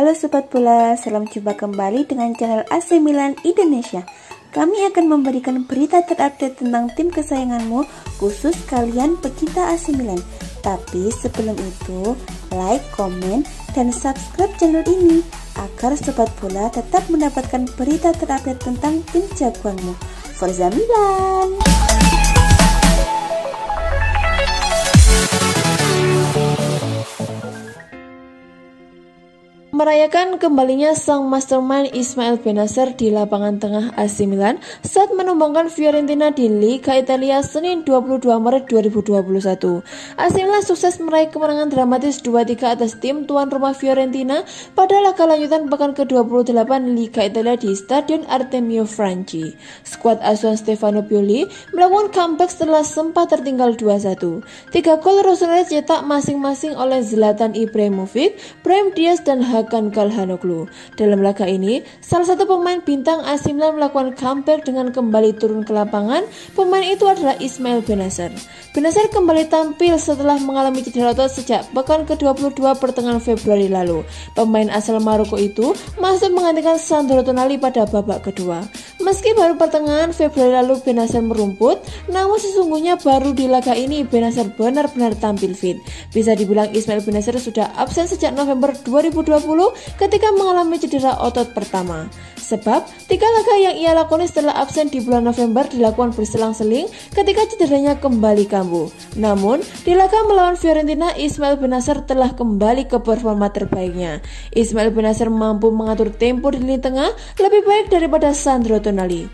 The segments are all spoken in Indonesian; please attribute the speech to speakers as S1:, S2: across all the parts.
S1: Halo Sobat Bola, salam jumpa kembali dengan channel AC Milan Indonesia. Kami akan memberikan berita terupdate tentang tim kesayanganmu, khusus kalian pecinta AC Milan. Tapi sebelum itu, like, komen, dan subscribe channel ini agar Sobat Bola tetap mendapatkan berita terupdate tentang tim jagoanmu. Forza Milan! Merayakan kembalinya sang mastermind Ismail Bennacer di lapangan tengah AC Milan saat menumbangkan Fiorentina di Liga Italia Senin 22 Maret 2021. AC Milan sukses meraih kemenangan dramatis 2-3 atas tim tuan rumah Fiorentina pada laga lanjutan pekan ke-28 Liga Italia di Stadion Artemio Franchi. Skuad asuhan Stefano Pioli melakukan comeback setelah sempat tertinggal 2-1. 3 gol Rossoneri cetak masing-masing oleh Zlatan Ibrahimovic, Brahim Diaz, dan Hakan Calhanoglu. Dalam laga ini, salah satu pemain bintang AC Milan melakukan comeback dengan kembali turun ke lapangan. Pemain itu adalah Ismail Bennacer. Bennacer kembali tampil setelah mengalami cedera otot sejak pekan ke-22 pertengahan Februari lalu. Pemain asal Maroko itu masuk menggantikan Sandro Tonali pada babak kedua. Meski baru pertengahan Februari lalu Bennacer merumput, namun sesungguhnya baru di laga ini Bennacer benar-benar tampil fit. Bisa dibilang Ismail Bennacer sudah absen sejak November 2020 ketika mengalami cedera otot pertama. Sebab 3 laga yang ia lakoni setelah absen di bulan November dilakukan berselang-seling ketika cederanya kembali kambuh. Namun, di laga melawan Fiorentina, Ismail Bennacer telah kembali ke performa terbaiknya. Ismail Bennacer mampu mengatur tempo di lini tengah lebih baik daripada Sandro Tonali.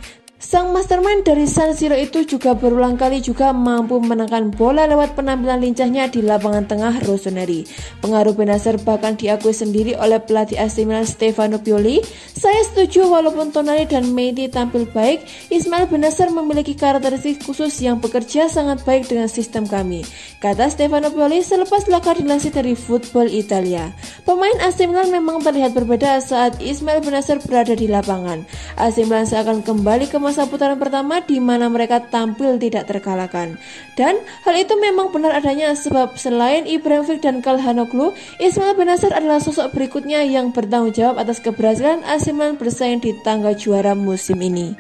S1: Sang mastermind dari San Siro itu juga berulang kali juga mampu menekan bola lewat penampilan lincahnya di lapangan tengah Rossoneri. Pengaruh Bennacer bahkan diakui sendiri oleh pelatih AC Milan Stefano Pioli. Saya setuju walaupun Tonali dan Mendy tampil baik, Ismail Bennacer memiliki karakteristik khusus yang bekerja sangat baik dengan sistem kami, kata Stefano Pioli selepas laga dilansir dari Football Italia. Pemain AC Milan memang terlihat berbeda saat Ismail Bennacer berada di lapangan. AC Milan seakan kembali ke masa putaran pertama di mana mereka tampil tidak terkalahkan. Dan hal itu memang benar adanya sebab selain Ibrahimovic dan Calhanoglu, Ismail Bennacer adalah sosok berikutnya yang bertanggung jawab atas keberhasilan AC Milan bersaing di tangga juara musim ini.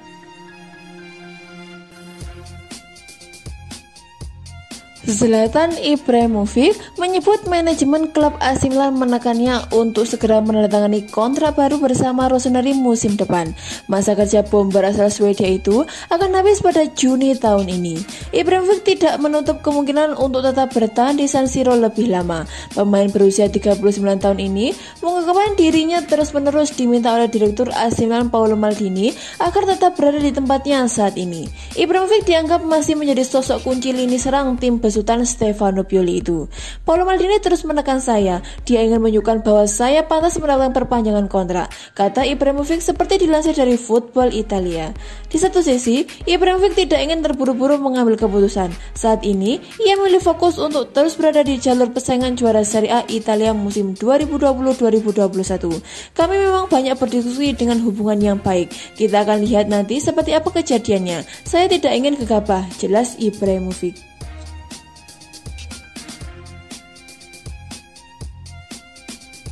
S1: Zlatan Ibrahimovic menyebut manajemen klub AC Milan menekannya untuk segera menandatangani kontrak baru bersama Rossoneri musim depan. Masa kerja bomber asal Swedia itu akan habis pada Juni tahun ini. Ibrahimovic tidak menutup kemungkinan untuk tetap bertahan di San Siro lebih lama. Pemain berusia 39 tahun ini mengungkapkan dirinya terus-menerus diminta oleh Direktur AC Milan Paolo Maldini agar tetap berada di tempatnya saat ini. Ibrahimovic dianggap masih menjadi sosok kunci lini serang tim besutan Stefano Pioli itu. Paolo Maldini terus menekan saya. Dia ingin menunjukkan bahwa saya pantas mendapatkan perpanjangan kontrak, kata Ibrahimovic seperti dilansir dari Football Italia. Di satu sisi, Ibrahimovic tidak ingin terburu-buru mengambil keputusan. Saat ini, ia memilih fokus untuk terus berada di jalur persaingan juara Serie A Italia musim 2020-2021. Kami memang banyak berdiskusi dengan hubungan yang baik. Kita akan lihat nanti seperti apa kejadiannya. Saya tidak ingin gegabah, jelas Ibrahimovic.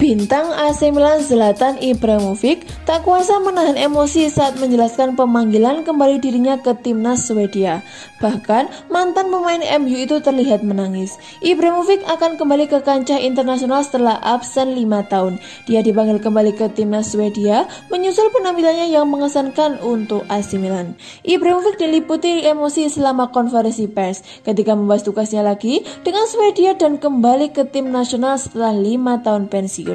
S1: Bintang AC Milan Zlatan Ibrahimovic tak kuasa menahan emosi saat menjelaskan pemanggilan kembali dirinya ke timnas Swedia. Bahkan, mantan pemain MU itu terlihat menangis. Ibrahimovic akan kembali ke kancah internasional setelah absen 5 tahun. Dia dipanggil kembali ke timnas Swedia menyusul penampilannya yang mengesankan untuk AC Milan. Ibrahimovic diliputi emosi selama konferensi pers ketika membahas tugasnya lagi dengan Swedia dan kembali ke tim nasional setelah 5 tahun pensiun.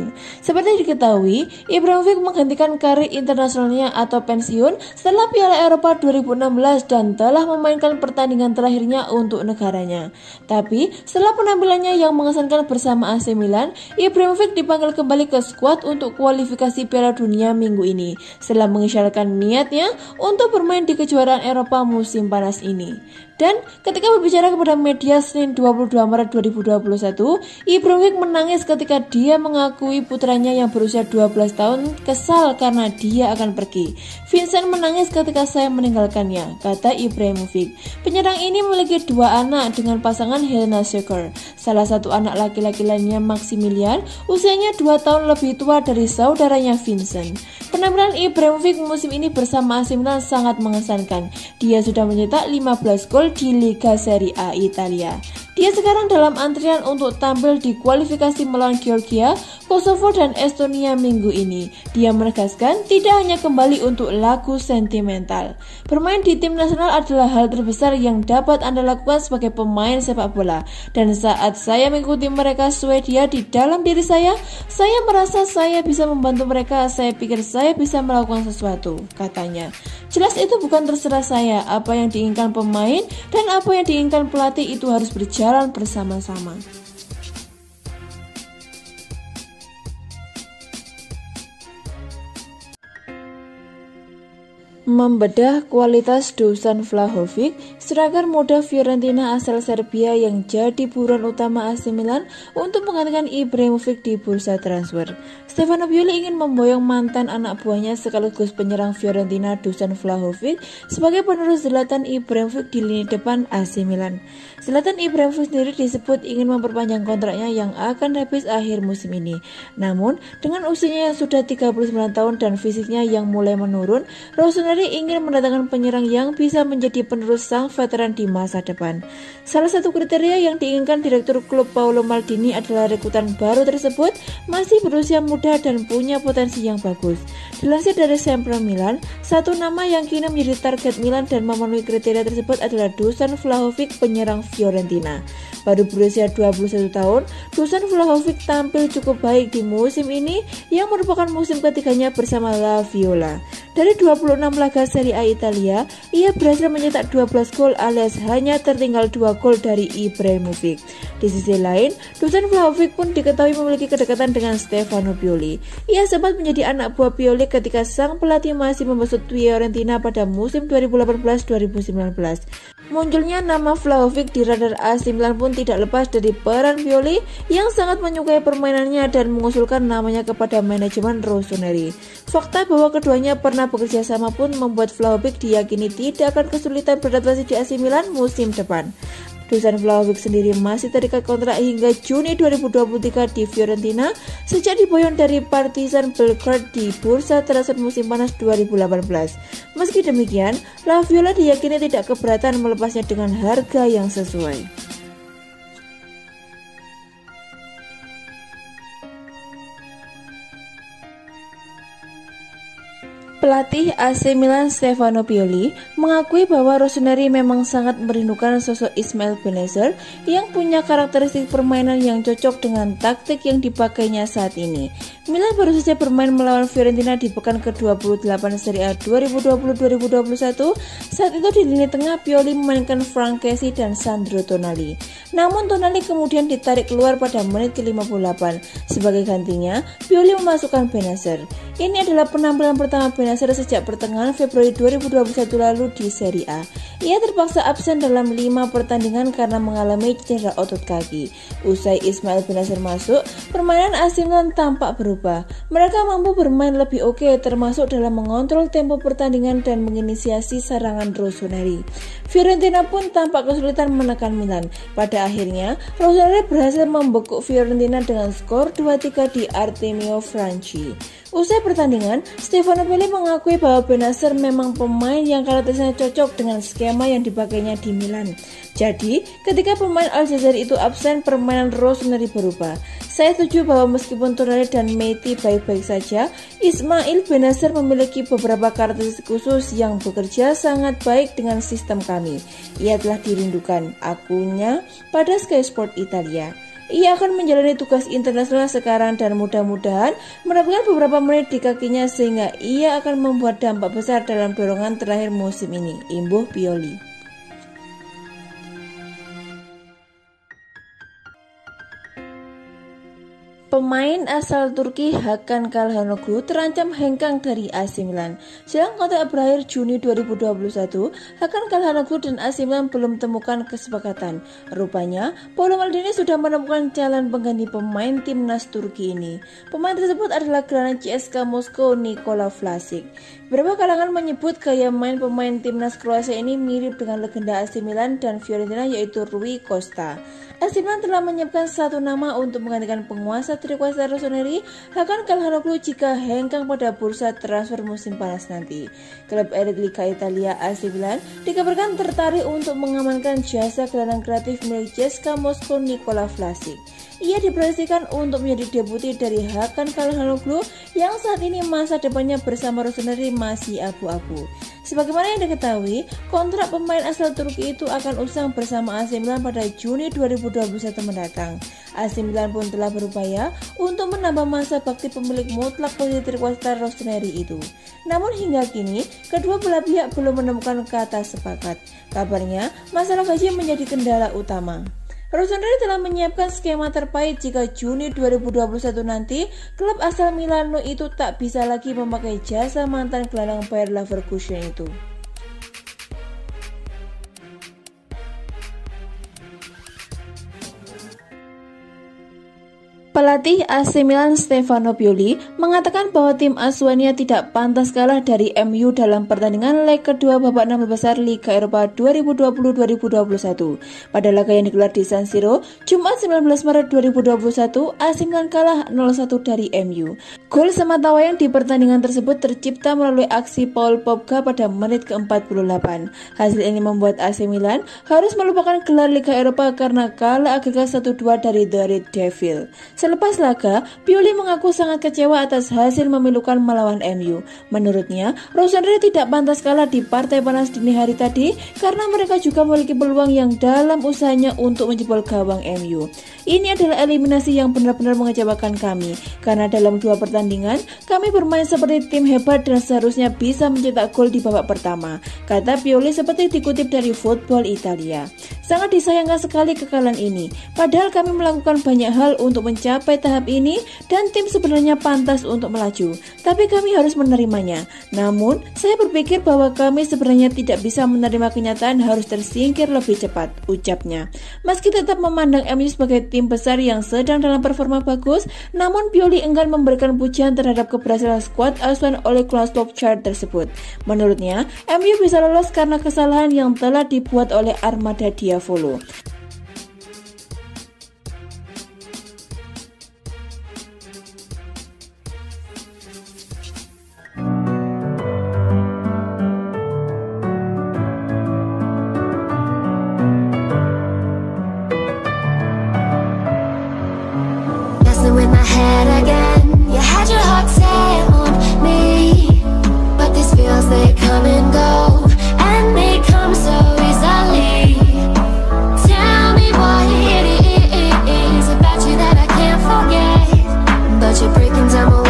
S1: Seperti diketahui, Ibrahimovic menghentikan karir internasionalnya atau pensiun setelah Piala Eropa 2016 dan telah memainkan pertandingan terakhirnya untuk negaranya. Tapi, setelah penampilannya yang mengesankan bersama AC Milan, Ibrahimovic dipanggil kembali ke skuad untuk kualifikasi Piala Dunia minggu ini, setelah mengisyaratkan niatnya untuk bermain di kejuaraan Eropa musim panas ini. Dan ketika berbicara kepada media Senin 22 Maret 2021, Ibrahimovic menangis ketika dia mengakui putranya yang berusia 12 tahun kesal karena dia akan pergi. Vincent menangis ketika saya meninggalkannya, kata Ibrahimovic. Penyerang ini memiliki 2 anak dengan pasangan Helena Shekhar. Salah satu anak laki-laki lainnya Maximilian, usianya 2 tahun lebih tua dari saudaranya Vincent. Penampilan Ibrahimovic musim ini bersama AC Milan sangat mengesankan. Dia sudah mencetak 15 gol di Liga Serie A Italia. Dia sekarang dalam antrian untuk tampil di kualifikasi melawan Georgia, Kosovo, dan Estonia minggu ini. Dia menegaskan tidak hanya kembali untuk lagu sentimental. Bermain di tim nasional adalah hal terbesar yang dapat Anda lakukan sebagai pemain sepak bola. Dan saat saya mengikuti mereka Swedia di dalam diri saya merasa saya bisa membantu mereka. Saya pikir saya bisa melakukan sesuatu, katanya. Jelas itu bukan terserah saya, apa yang diinginkan pemain dan apa yang diinginkan pelatih itu harus berjalan bersama-sama. Membedah kualitas Dusan Vlahovic, striker muda Fiorentina asal Serbia yang jadi buruan utama AC Milan untuk menggantikan Ibrahimovic di bursa transfer. Stefano Pioli ingin memboyong mantan anak buahnya sekaligus penyerang Fiorentina Dusan Vlahovic sebagai penerus Zlatan Ibrahimovic di lini depan AC Milan. Zlatan Ibrahimovic sendiri disebut ingin memperpanjang kontraknya yang akan habis akhir musim ini. Namun, dengan usianya yang sudah 39 tahun dan fisiknya yang mulai menurun, Rossoneri ingin mendatangkan penyerang yang bisa menjadi penerus sang veteran di masa depan. Salah satu kriteria yang diinginkan direktur klub Paolo Maldini adalah rekrutan baru tersebut masih berusia muda dan punya potensi yang bagus. Dilansir dari Sempre Milan, satu nama yang kini menjadi target Milan dan memenuhi kriteria tersebut adalah Dusan Vlahovic, penyerang Fiorentina. Baru berusia 21 tahun, Dusan Vlahovic tampil cukup baik di musim ini yang merupakan musim ketiganya bersama La Viola. Dari 26 laga Serie A Italia, ia berhasil mencetak 12 gol alias hanya tertinggal 2 gol dari Ibrahimovic. Di sisi lain, Dusan Vlahovic pun diketahui memiliki kedekatan dengan Stefano Pioli. Ia sempat menjadi anak buah Pioli ketika sang pelatih masih membesut Fiorentina pada musim 2018-2019. Munculnya nama Vlahovic di radar AC Milan pun tidak lepas dari peran Pioli yang sangat menyukai permainannya dan mengusulkan namanya kepada manajemen Rossoneri. Fakta bahwa keduanya pernah bekerja sama pun membuat Vlahovic diyakini tidak akan kesulitan beradaptasi di AC Milan musim depan. Dusan Vlahovic sendiri masih terikat kontrak hingga Juni 2023 di Fiorentina sejak diboyong dari Partizan Belgrade di bursa transfer musim panas 2018. Meski demikian, La Viola diyakini tidak keberatan melepasnya dengan harga yang sesuai. Pelatih AC Milan Stefano Pioli mengakui bahwa Rossoneri memang sangat merindukan sosok Ismail Bennacer yang punya karakteristik permainan yang cocok dengan taktik yang dipakainya saat ini. Milan baru saja bermain melawan Fiorentina di pekan ke-28 Serie A 2020-2021. Saat itu di lini tengah Pioli memainkan Frank Kessie dan Sandro Tonali. Namun Tonali kemudian ditarik keluar pada menit ke-58. Sebagai gantinya, Pioli memasukkan Bennacer. Ini adalah penampilan pertama Bennacer sejak pertengahan Februari 2021 lalu di Serie A. Ia terpaksa absen dalam 5 pertandingan karena mengalami cedera otot kaki. Usai Ismail Bennacer masuk, permainan AC Milan tampak berubah. Mereka mampu bermain lebih oke, termasuk dalam mengontrol tempo pertandingan dan menginisiasi serangan Rossoneri. Fiorentina pun tampak kesulitan menekan Milan. Pada akhirnya, Rossoneri berhasil membekuk Fiorentina dengan skor 2-3 di Artemio Franchi. Usai pertandingan, Stefano Pioli mengakui bahwa Bennacer memang pemain yang karakteristiknya cocok dengan skema yang dipakainya di Milan. Jadi, ketika pemain Aljazair itu absen, permainan Rossoneri berubah. Saya setuju bahwa meskipun Tonali dan Meiti baik-baik saja, Ismail Bennacer memiliki beberapa karakteristik khusus yang bekerja sangat baik dengan sistem kami. Ia telah dirindukan, akunya pada Sky Sport Italia. Ia akan menjalani tugas internasional sekarang dan mudah-mudahan mendapatkan beberapa menit di kakinya sehingga ia akan membuat dampak besar dalam dorongan terakhir musim ini, imbuh Pioli. Pemain asal Turki Hakan Calhanoglu terancam hengkang dari AC Milan. Jelang kontrak berakhir Juni 2021, Hakan Calhanoglu dan AC Milan belum temukan kesepakatan. Rupanya, Paolo Maldini sudah menemukan calon pengganti pemain timnas Turki ini. Pemain tersebut adalah gelandang CSKA Moskow Nikola Vlasic. Beberapa kalangan menyebut gaya main pemain timnas Kroasia ini mirip dengan legenda AC Milan dan Fiorentina, yaitu Rui Costa. AC Milan telah menyiapkan satu nama untuk menggantikan penguasa trikuasta rossoneri, Hakan Calhanoglu, jika hengkang pada bursa transfer musim panas nanti. Klub elit Liga Italia AC Milan dikabarkan tertarik untuk mengamankan jasa gelandang kreatif milik CSKA Moskow Nikola Vlasic. Ia diproyeksikan untuk menjadi debuti dari Hakan Calhanoglu yang saat ini masa depannya bersama rossoneri masih abu-abu. Sebagaimana yang diketahui, kontrak pemain asal Turki itu akan usang bersama AC Milan pada Juni 2021 mendatang. AC Milan pun telah berupaya untuk menambah masa bakti pemilik mutlak posisi trikuasta rossoneri itu. Namun hingga kini, kedua belah pihak belum menemukan kata sepakat. Kabarnya, masalah gaji menjadi kendala utama. Rossoneri telah menyiapkan skema terbaik jika Juni 2021 nanti klub asal Milano itu tak bisa lagi memakai jasa mantan gelandang Bayer Leverkusen itu. Pelatih AC Milan Stefano Pioli mengatakan bahwa tim asuhannya tidak pantas kalah dari MU dalam pertandingan leg kedua babak 16 besar Liga Eropa 2020-2021. Pada laga yang digelar di San Siro, Jumat 19 Maret 2021, AC Milan kalah 0-1 dari MU. Gol sematawayang di pertandingan tersebut tercipta melalui aksi Paul Pogba pada menit ke-48. Hasil ini membuat AC Milan harus melupakan gelar Liga Eropa karena kalah agregat 1-2 dari The Red Devil. Selepas laga, Pioli mengaku sangat kecewa atas hasil memilukan melawan MU. Menurutnya, rossoneri tidak pantas kalah di partai panas dini hari tadi karena mereka juga memiliki peluang yang dalam usahanya untuk menjebol gawang MU. Ini adalah eliminasi yang benar-benar mengecewakan kami, karena dalam dua pertandingan, kami bermain seperti tim hebat dan seharusnya bisa mencetak gol di babak pertama, kata Pioli seperti dikutip dari Football Italia. Sangat disayangkan sekali kekalahan ini, padahal kami melakukan banyak hal untuk mencapai tahap ini dan tim sebenarnya pantas untuk melaju, tapi kami harus menerimanya. Namun, saya berpikir bahwa kami sebenarnya tidak bisa menerima kenyataan harus tersingkir lebih cepat, ucapnya. Meski tetap memandang MU sebagai tim besar yang sedang dalam performa bagus, namun Pioli enggan memberikan pujian terhadap keberhasilan skuad asuhan oleh Klaus Solskjaer tersebut. Menurutnya, MU bisa lolos karena kesalahan yang telah dibuat oleh armada Diavolo.
S2: With my head again, you had your heart set on me, but these feels, they come and go, and they come so easily. Tell me what it is about you that I can't forget, but you're breaking down my